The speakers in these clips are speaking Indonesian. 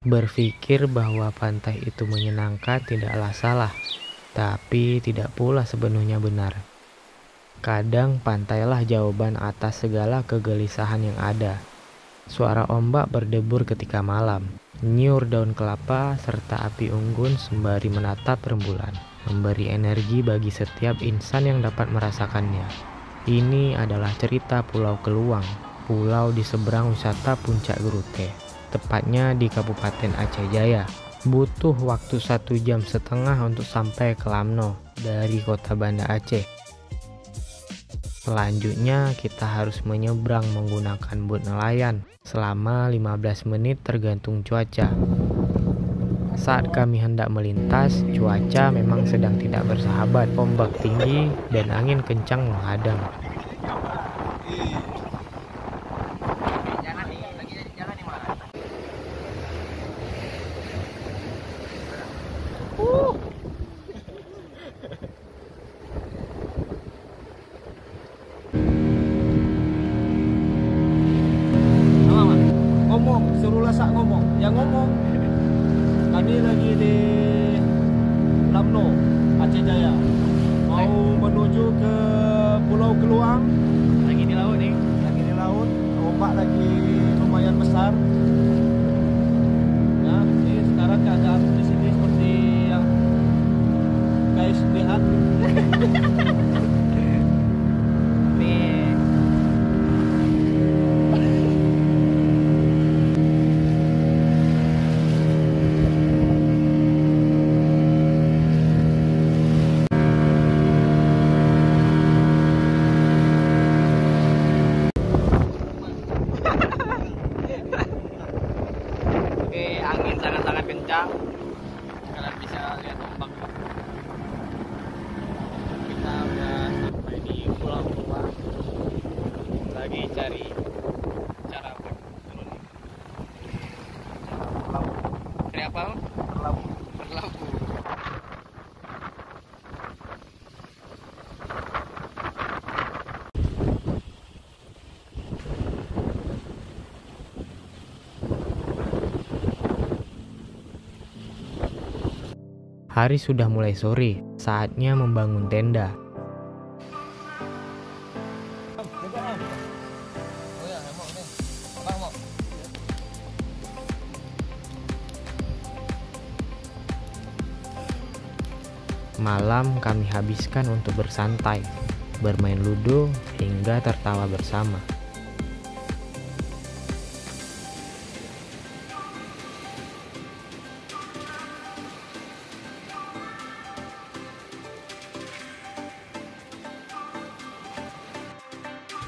Berpikir bahwa pantai itu menyenangkan tidaklah salah, tapi tidak pula sepenuhnya benar. Kadang pantailah jawaban atas segala kegelisahan yang ada. Suara ombak berdebur ketika malam, nyiur daun kelapa serta api unggun sembari menatap rembulan, memberi energi bagi setiap insan yang dapat merasakannya. Ini adalah cerita Pulau Keluang, pulau di seberang wisata Puncak Gerute, tepatnya di Kabupaten Aceh Jaya. Butuh waktu 1,5 jam untuk sampai ke Lamno dari kota Banda Aceh. Selanjutnya kita harus menyeberang menggunakan bot nelayan selama 15 menit tergantung cuaca. Saat kami hendak melintas, cuaca memang sedang tidak bersahabat, ombak tinggi dan angin kencang menghadang. Ngomong, suruh lasak ngomong. Yang ngomong, kami lagi di Lamno, Aceh Jaya. Mau menuju ke Pulau Keluang. Lagi di laut nih. Lagi di laut, ombak lagi lumayan besar. Nah, ini sekarang keadaan di sini seperti yang guys lihat. Angin sangat-sangat kencang. Kalian bisa lihat ombak. Kita udah sampai di Pulau Keluang. Lagi cari cara buat turun. Cari apa? Berlabuh. Hari sudah mulai sore, saatnya membangun tenda. Malam kami habiskan untuk bersantai, bermain ludo, hingga tertawa bersama.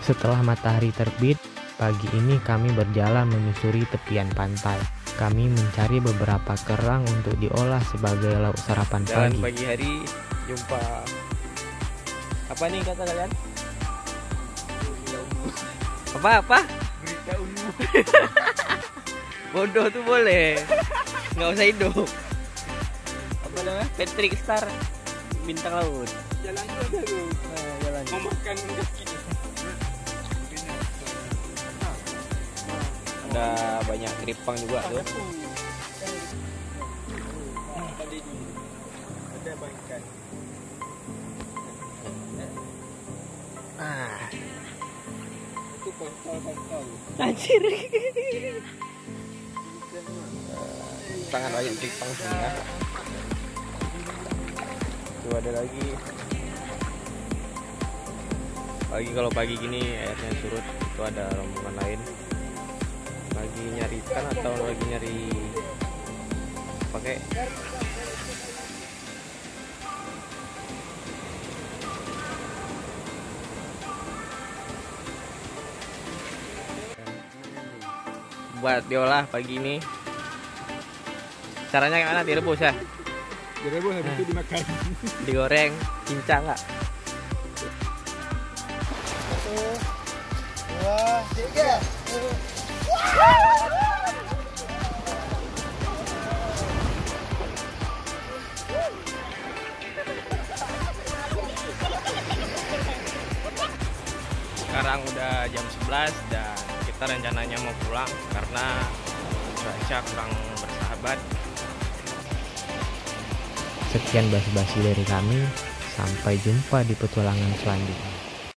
Setelah matahari terbit, pagi ini kami berjalan menyusuri tepian pantai. Kami mencari beberapa kerang untuk diolah sebagai lauk sarapan Jalan pagi. pagi hari jumpa apa nih kata kalian? Apa? Berita umum. Bodoh tuh boleh, nggak usah hidup. Apa namanya? Patrick Star, bintang laut. Jalan dulu dulu. Nah, jalan. Mau makan kaki. Ada banyak keripang juga tuh. Ada bangkai. Itu pangkal. Anjir. Sangat banyak keripang ya. Tuh ada lagi. Kalau pagi gini airnya surut, itu ada rombongan lain. Lagi nyari ikan atau lagi nyari pakai buat diolah pagi ini. Caranya gimana? Direbus ya? Direbus habis itu dimakan. Digoreng, cincang nggak? 1, 2, 3. Sekarang udah jam 11 dan kita rencananya mau pulang karena cuaca kurang bersahabat. sahabat. Sekian basa-basi dari kami. Sampai jumpa di petualangan selanjutnya.